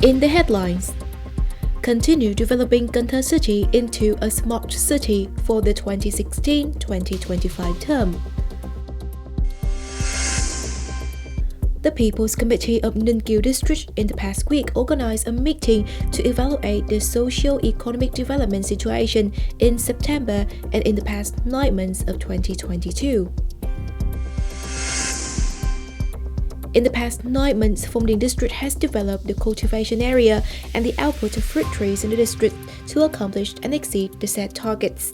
In the headlines, continue developing Cần Thơ City into a smart city for the 2016-2025 term. The People's Committee of Ninh Kiều District in the past week organized a meeting to evaluate the socio-economic development situation in September and in the past 9 months of 2022. In the past 9 months, Phong Điền district has developed the cultivation area and the output of fruit trees in the district to accomplish and exceed the set targets.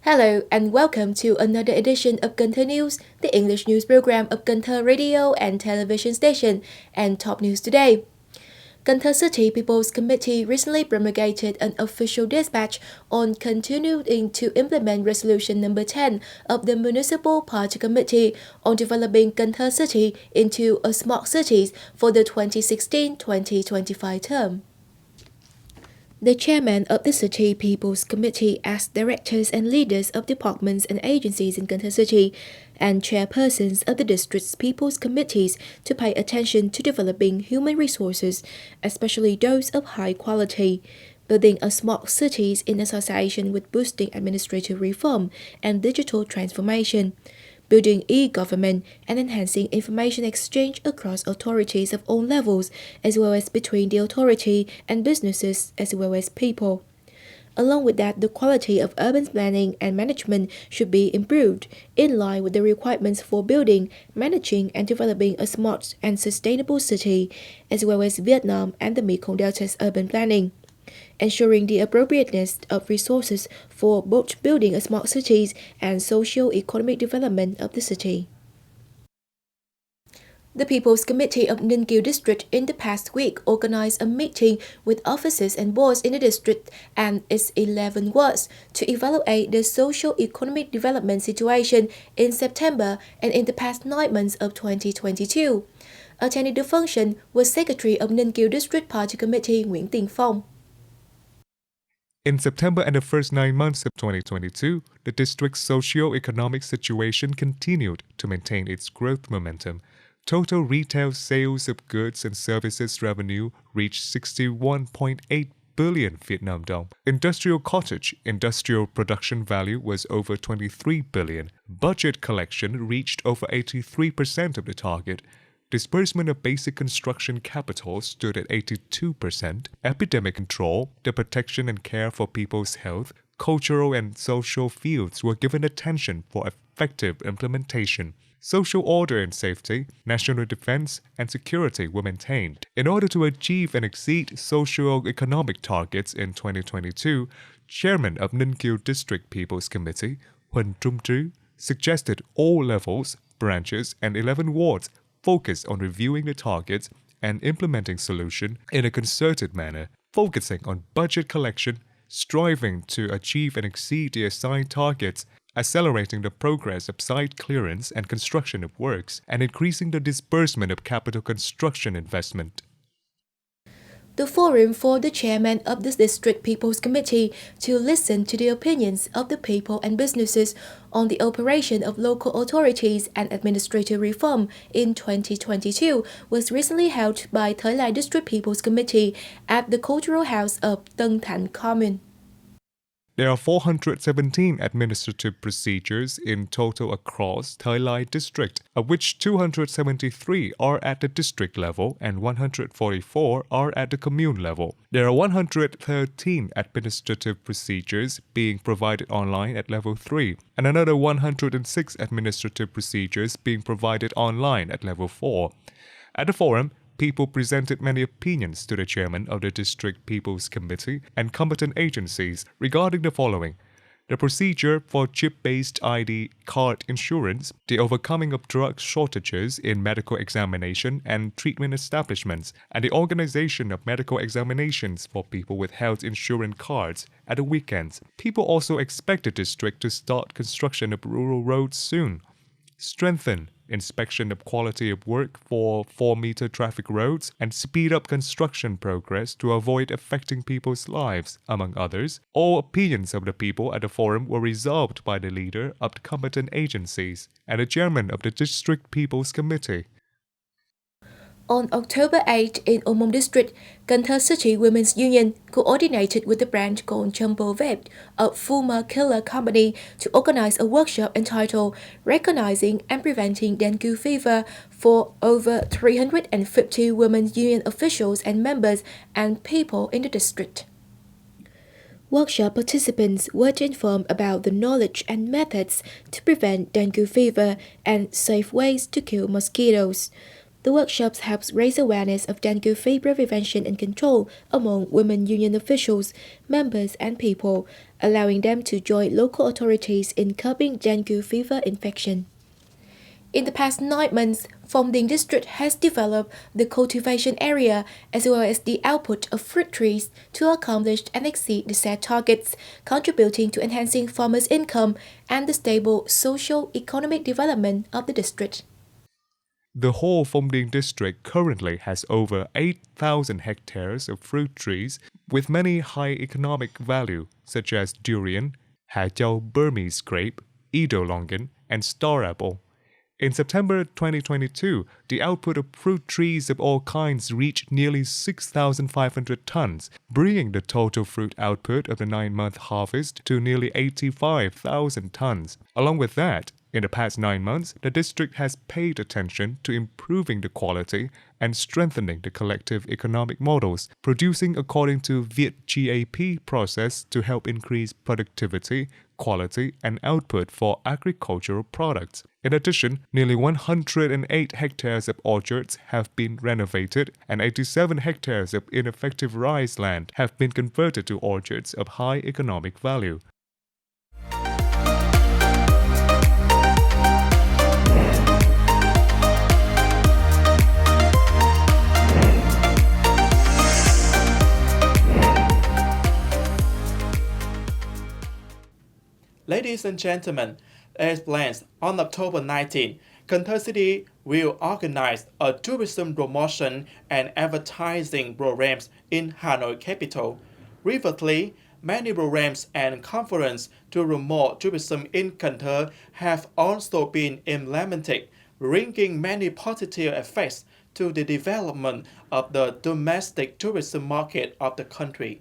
Hello and welcome to another edition of Cần Thơ News, the English news program of Cần Thơ radio and television station, and top news today. Cần Thơ City People's Committee recently promulgated an official dispatch on continuing to implement Resolution number 10 of the Municipal Party Committee on developing Cần Thơ City into a smart city for the 2016-2025 term. The chairman of the City People's Committee asked directors and leaders of departments and agencies in Cần Thơ City and chairpersons of the district's People's Committees to pay attention to developing human resources, especially those of high quality, building a smart cities in association with boosting administrative reform and digital transformation, building e-government, and enhancing information exchange across authorities of all levels, as well as between the authority and businesses, as well as people. Along with that, the quality of urban planning and management should be improved, in line with the requirements for building, managing, and developing a smart and sustainable city, as well as Vietnam and the Mekong Delta's urban planning. Ensuring the appropriateness of resources for both building a smart cities and socio-economic development of the city. The People's Committee of Ninh Kiều District in the past week organized a meeting with officers and boards in the district and its 11 wards to evaluate the socio-economic development situation in September and in the past 9 months of 2022. Attending the function was Secretary of Ninh Kiều District Party Committee Nguyễn Tiền Phong. In September and the first 9 months of 2022, the district's socio-economic situation continued to maintain its growth momentum. Total retail sales of goods and services revenue reached 61.8 billion Vietnam dong. Industrial cottage industrial production value was over 23 billion. Budget collection reached over 83% of the target. Disbursement of basic construction capital stood at 82%. Epidemic control, the protection and care for people's health, cultural and social fields were given attention for effective implementation. Social order and safety, national defense, and security were maintained. In order to achieve and exceed socio-economic targets in 2022, Chairman of Ninh Kiều District People's Committee, Huỳnh Trung Trứ, suggested all levels, branches, and 11 wards focus on reviewing the targets and implementing solutions in a concerted manner, focusing on budget collection, striving to achieve and exceed the assigned targets, accelerating the progress of site clearance and construction of works, and increasing the disbursement of capital construction investment. The forum for the chairman of the District People's Committee to listen to the opinions of the people and businesses on the operation of local authorities and administrative reform in 2022 was recently held by Thời District People's Committee at the Cultural House of Thành Commune. There are 417 administrative procedures in total across Thời district, of which 273 are at the district level and 144 are at the commune level. There are 113 administrative procedures being provided online at level 3, and another 106 administrative procedures being provided online at level 4. At the forum, people presented many opinions to the chairman of the District People's Committee and competent agencies regarding the following: the procedure for chip-based ID card insurance, the overcoming of drug shortages in medical examination and treatment establishments, and the organization of medical examinations for people with health insurance cards at the weekends. People also expect the district to start construction of rural roads soon, strengthen inspection of quality of work for 4-meter traffic roads, and speed up construction progress to avoid affecting people's lives, among others. All opinions of the people at the forum were resolved by the leader of the competent agencies and the chairman of the District People's Committee. On October 8 in Omong District, Cần Thơ City Women's Union coordinated with the branch called Jumbo Vet, a former killer company, to organize a workshop entitled Recognizing and Preventing Dengue Fever for over 350 women's union officials and members and people in the district. Workshop participants were to inform about the knowledge and methods to prevent dengue fever and safe ways to kill mosquitoes. The workshops helps raise awareness of dengue fever prevention and control among women union officials, members and people, allowing them to join local authorities in curbing dengue fever infection. In the past 9 months, Phong Điền district has developed the cultivation area as well as the output of fruit trees to accomplish and exceed the set targets, contributing to enhancing farmers' income and the stable socio-economic development of the district. The whole Phong Điền district currently has over 8,000 hectares of fruit trees with many high economic value such as durian, Hà Châu Burmese grape, Idolongan, and star apple. In September 2022, the output of fruit trees of all kinds reached nearly 6,500 tons, bringing the total fruit output of the 9-month harvest to nearly 85,000 tons. Along with that, in the past 9 months, the district has paid attention to improving the quality and strengthening the collective economic models, producing according to Viet GAP process to help increase productivity, quality, and output for agricultural products. In addition, nearly 108 hectares of orchards have been renovated and 87 hectares of ineffective rice land have been converted to orchards of high economic value. Ladies and gentlemen, as planned, on October 19, Cần Thơ City will organize a tourism promotion and advertising programs in Hanoi capital. Previously, many programs and conferences to promote tourism in Cần Thơ have also been implemented, bringing many positive effects to the development of the domestic tourism market of the country.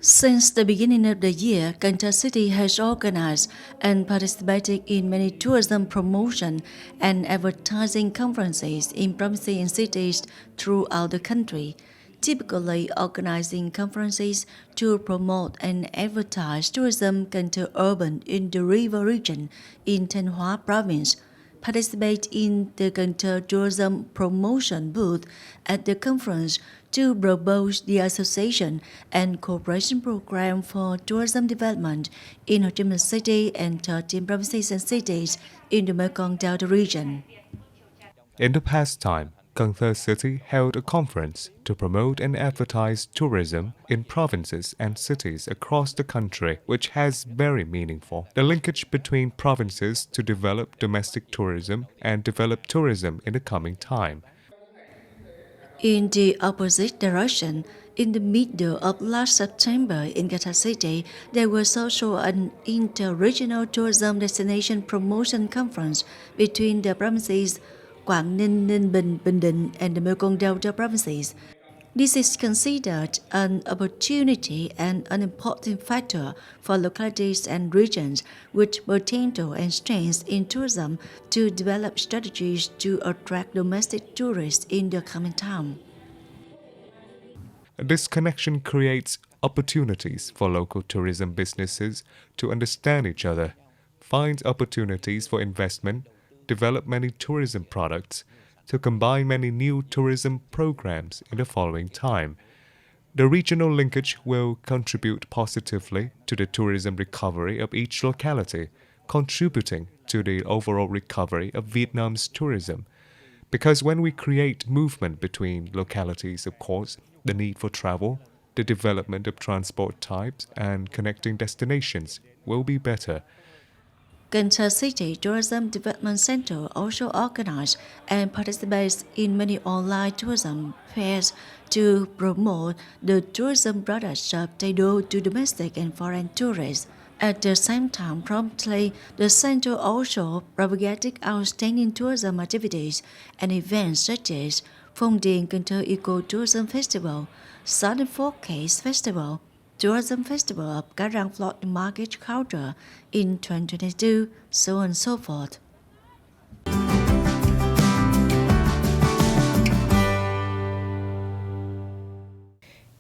Since the beginning of the year, Cần Thơ City has organized and participated in many tourism promotion and advertising conferences in provinces and cities throughout the country, typically organizing conferences to promote and advertise tourism Cần Thơ urban in the river region in Thanh Hóa province. Participate in the Cần Thơ Tourism Promotion booth at the conference to propose the association and cooperation program for tourism development in Ho Chi Minh City and 13 provinces and cities in the Mekong Delta region. In the past time, Cần Thơ City held a conference to promote and advertise tourism in provinces and cities across the country, which has very meaningful. The linkage between provinces to develop domestic tourism and develop tourism in the coming time. In the opposite direction, in the middle of last September in Cần Thơ City, there was also an inter-regional tourism destination promotion conference between the provinces Quảng Ninh, Ninh Bình, Bình Định, and the Mekong Delta provinces. This is considered an opportunity and an important factor for localities and regions with potential and strengths in tourism to develop strategies to attract domestic tourists in the coming time. This connection creates opportunities for local tourism businesses to understand each other, find opportunities for investment, develop many tourism products, to combine many new tourism programs in the following time. The regional linkage will contribute positively to the tourism recovery of each locality, contributing to the overall recovery of Vietnam's tourism. Because when we create movement between localities, of course, the need for travel, the development of transport types, and connecting destinations will be better. Cần Thơ City Tourism Development Center also organizes and participates in many online tourism fairs to promote the tourism products of Tây Đô to domestic and foreign tourists. At the same time, promptly, the center also propagated outstanding tourism activities and events such as Phong Điền Cần Thơ Eco-Tourism Festival, Southern Forecast Festival, Tourism Festival of Karang Floating Market Culture in 2022, so on and so forth.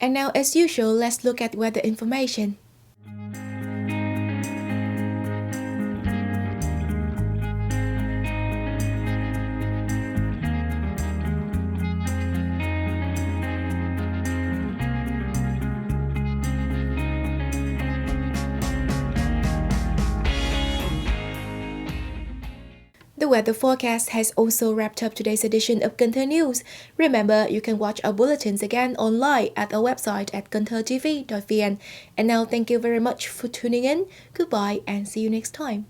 And now, as usual, let's look at weather information. The weather forecast has also wrapped up today's edition of Cần Thơ News. Remember, you can watch our bulletins again online at our website at kenthtv.vn. And now, thank you very much for tuning in. Goodbye and see you next time.